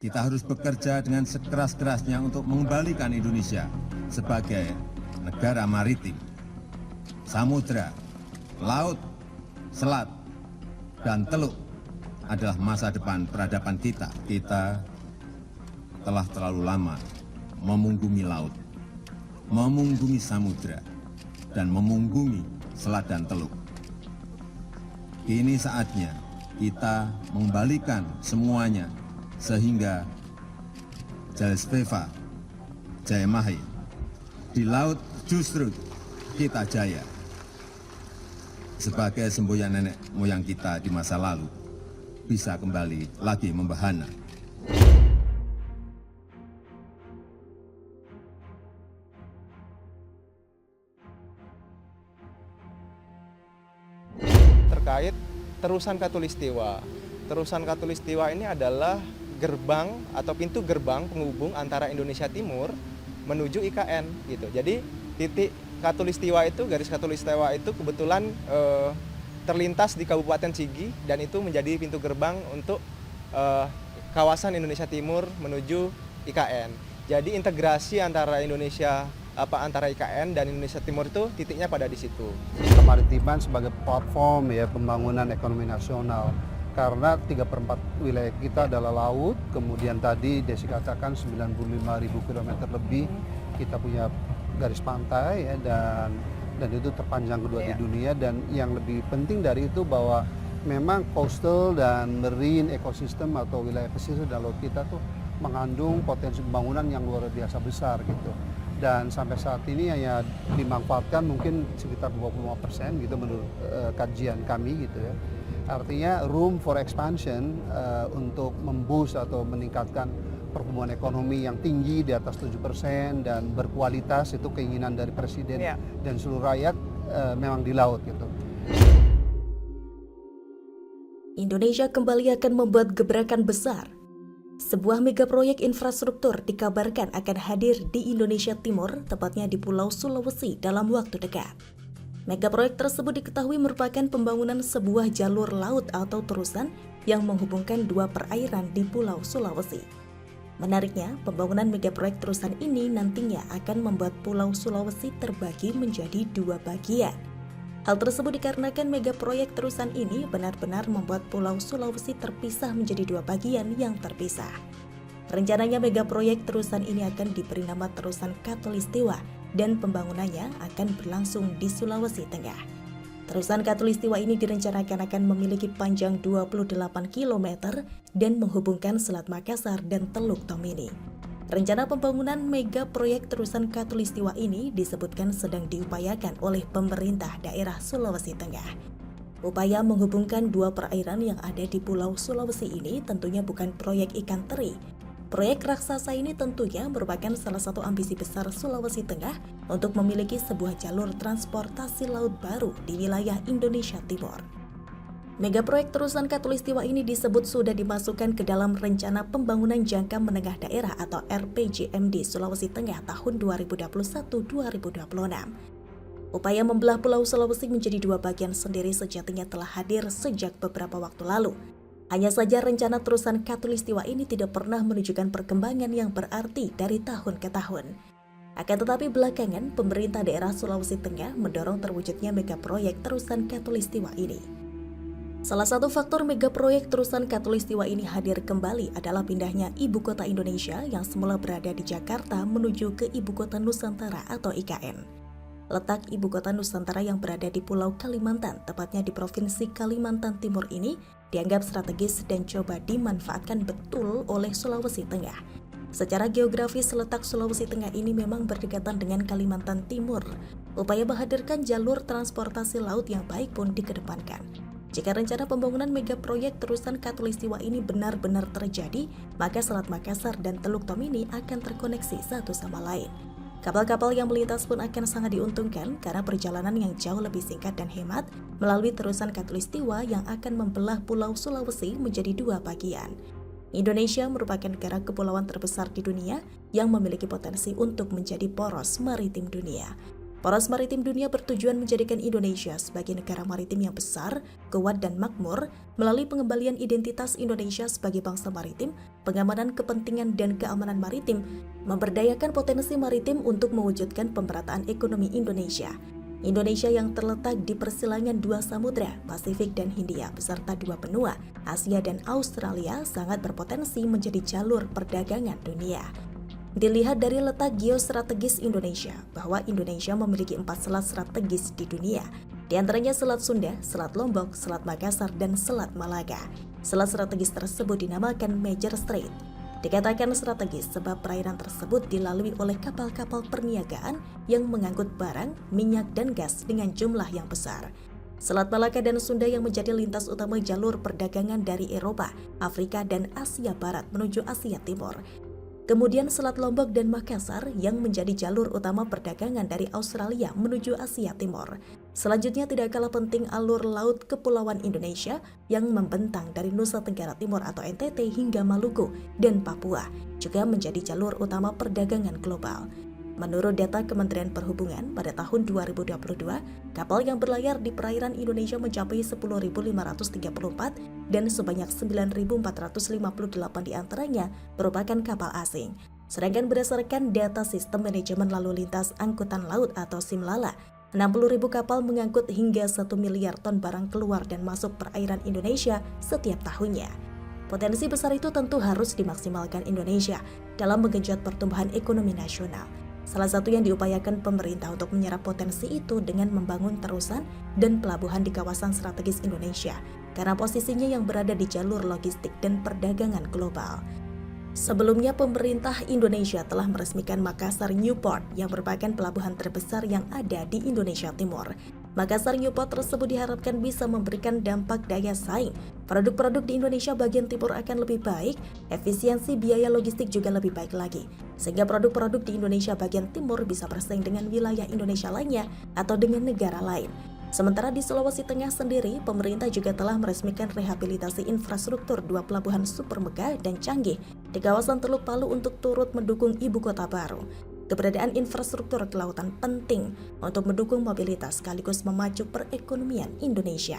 Kita harus bekerja dengan sekeras-kerasnya untuk mengembalikan Indonesia sebagai negara maritim, samudra, laut, selat, dan teluk adalah masa depan peradaban kita. Kita telah terlalu lama memunggungi laut, memunggungi samudra, dan memunggungi selat dan teluk. Kini saatnya kita mengembalikan semuanya sehingga Jalsveva, Jayamahe, di laut justru kita jaya. Sebagai semboyan nenek moyang kita di masa lalu, bisa kembali lagi membahana. Terkait terusan Katulistiwa. Terusan Katulistiwa ini adalah gerbang atau pintu gerbang penghubung antara Indonesia Timur menuju IKN gitu. Jadi titik Katulistiwa itu, garis Katulistiwa itu kebetulan terlintas di Kabupaten Sigi dan itu menjadi pintu gerbang untuk kawasan Indonesia Timur menuju IKN. Jadi integrasi antara antara IKN dan Indonesia Timur itu titiknya pada di situ. Kemaritiman sebagai platform ya pembangunan ekonomi nasional. Karena 3/4 wilayah kita adalah laut, kemudian tadi Desi katakan 95.000 km lebih kita punya garis pantai ya, dan itu terpanjang kedua di dunia, dan yang lebih penting dari itu bahwa memang coastal dan marine ekosistem atau wilayah pesisir dan laut kita tuh mengandung potensi pembangunan yang luar biasa besar gitu. Dan sampai saat ini hanya dimanfaatkan mungkin sekitar 25% gitu menurut kajian kami gitu ya. Artinya room for expansion untuk memboost atau meningkatkan pertumbuhan ekonomi yang tinggi di atas 7% dan berkualitas, itu keinginan dari Presiden dan seluruh rakyat memang di laut gitu. Indonesia kembali akan membuat gebrakan besar. Sebuah mega proyek infrastruktur dikabarkan akan hadir di Indonesia Timur, tepatnya di Pulau Sulawesi dalam waktu dekat. Mega proyek tersebut diketahui merupakan pembangunan sebuah jalur laut atau terusan yang menghubungkan dua perairan di Pulau Sulawesi. Menariknya, pembangunan mega proyek terusan ini nantinya akan membuat Pulau Sulawesi terbagi menjadi dua bagian. Hal tersebut dikarenakan mega proyek terusan ini benar-benar membuat Pulau Sulawesi terpisah menjadi dua bagian yang terpisah. Rencananya mega proyek terusan ini akan diberi nama Terusan Katulistiwa dan pembangunannya akan berlangsung di Sulawesi Tengah. Terusan Katulistiwa ini direncanakan akan memiliki panjang 28 km dan menghubungkan Selat Makassar dan Teluk Tomini. Rencana pembangunan mega proyek Terusan Katulistiwa ini disebutkan sedang diupayakan oleh pemerintah daerah Sulawesi Tengah. Upaya menghubungkan dua perairan yang ada di Pulau Sulawesi ini tentunya bukan proyek ikan teri. Proyek raksasa ini tentunya merupakan salah satu ambisi besar Sulawesi Tengah untuk memiliki sebuah jalur transportasi laut baru di wilayah Indonesia Timur. Mega proyek Terusan Katulistiwa ini disebut sudah dimasukkan ke dalam Rencana Pembangunan Jangka Menengah Daerah atau RPJMD Sulawesi Tengah tahun 2021-2026. Upaya membelah Pulau Sulawesi menjadi dua bagian sendiri sejatinya telah hadir sejak beberapa waktu lalu. Hanya saja rencana Terusan Katulistiwa ini tidak pernah menunjukkan perkembangan yang berarti dari tahun ke tahun. Akan tetapi belakangan, pemerintah daerah Sulawesi Tengah mendorong terwujudnya mega proyek Terusan Katulistiwa ini. Salah satu faktor mega proyek Terusan Katulistiwa ini hadir kembali adalah pindahnya ibu kota Indonesia yang semula berada di Jakarta menuju ke ibu kota Nusantara atau IKN. Letak ibu kota Nusantara yang berada di Pulau Kalimantan, tepatnya di Provinsi Kalimantan Timur ini, dianggap strategis dan coba dimanfaatkan betul oleh Sulawesi Tengah. Secara geografis, letak Sulawesi Tengah ini memang berdekatan dengan Kalimantan Timur. Upaya menghadirkan jalur transportasi laut yang baik pun dikedepankan. Jika rencana pembangunan mega proyek Terusan Katulistiwa ini benar-benar terjadi, maka Selat Makassar dan Teluk Tomini akan terkoneksi satu sama lain. Kapal-kapal yang melintas pun akan sangat diuntungkan karena perjalanan yang jauh lebih singkat dan hemat melalui Terusan Katulistiwa yang akan membelah Pulau Sulawesi menjadi dua bagian. Indonesia merupakan negara kepulauan terbesar di dunia yang memiliki potensi untuk menjadi poros maritim dunia. Poros Maritim Dunia bertujuan menjadikan Indonesia sebagai negara maritim yang besar, kuat dan makmur melalui pengembalian identitas Indonesia sebagai bangsa maritim, pengamanan kepentingan dan keamanan maritim, memberdayakan potensi maritim untuk mewujudkan pemerataan ekonomi Indonesia. Indonesia yang terletak di persilangan dua samudra, Pasifik dan Hindia, beserta dua benua, Asia dan Australia, sangat berpotensi menjadi jalur perdagangan dunia. Dilihat dari letak geostrategis Indonesia, bahwa Indonesia memiliki 4 selat strategis di dunia, di antaranya Selat Sunda, Selat Lombok, Selat Makassar, dan Selat Malaka. Selat strategis tersebut dinamakan Major Strait. Dikatakan strategis sebab perairan tersebut dilalui oleh kapal-kapal perniagaan yang mengangkut barang, minyak, dan gas dengan jumlah yang besar. Selat Malaka dan Sunda yang menjadi lintas utama jalur perdagangan dari Eropa, Afrika, dan Asia Barat menuju Asia Timur. Kemudian Selat Lombok dan Makassar yang menjadi jalur utama perdagangan dari Australia menuju Asia Timur. Selanjutnya tidak kalah penting alur laut Kepulauan Indonesia yang membentang dari Nusa Tenggara Timur atau NTT hingga Maluku dan Papua, juga menjadi jalur utama perdagangan global. Menurut data Kementerian Perhubungan, pada tahun 2022, kapal yang berlayar di perairan Indonesia mencapai 10.534 dan sebanyak 9.458 diantaranya merupakan kapal asing. Sedangkan berdasarkan data Sistem Manajemen Lalu Lintas Angkutan Laut atau SIMLALA, 60.000 kapal mengangkut hingga 1 miliar ton barang keluar dan masuk perairan Indonesia setiap tahunnya. Potensi besar itu tentu harus dimaksimalkan Indonesia dalam menggenjot pertumbuhan ekonomi nasional. Salah satu yang diupayakan pemerintah untuk menyerap potensi itu dengan membangun terusan dan pelabuhan di kawasan strategis Indonesia, karena posisinya yang berada di jalur logistik dan perdagangan global. Sebelumnya, pemerintah Indonesia telah meresmikan Makassar Newport yang merupakan pelabuhan terbesar yang ada di Indonesia Timur. Makassar Newport tersebut diharapkan bisa memberikan dampak daya saing. Produk-produk di Indonesia bagian timur akan lebih baik, efisiensi biaya logistik juga lebih baik lagi, sehingga produk-produk di Indonesia bagian timur bisa bersaing dengan wilayah Indonesia lainnya atau dengan negara lain. Sementara di Sulawesi Tengah sendiri, pemerintah juga telah meresmikan rehabilitasi infrastruktur 2 pelabuhan super megah dan canggih di kawasan Teluk Palu untuk turut mendukung ibu kota baru. Keberadaan infrastruktur kelautan penting untuk mendukung mobilitas sekaligus memacu perekonomian Indonesia.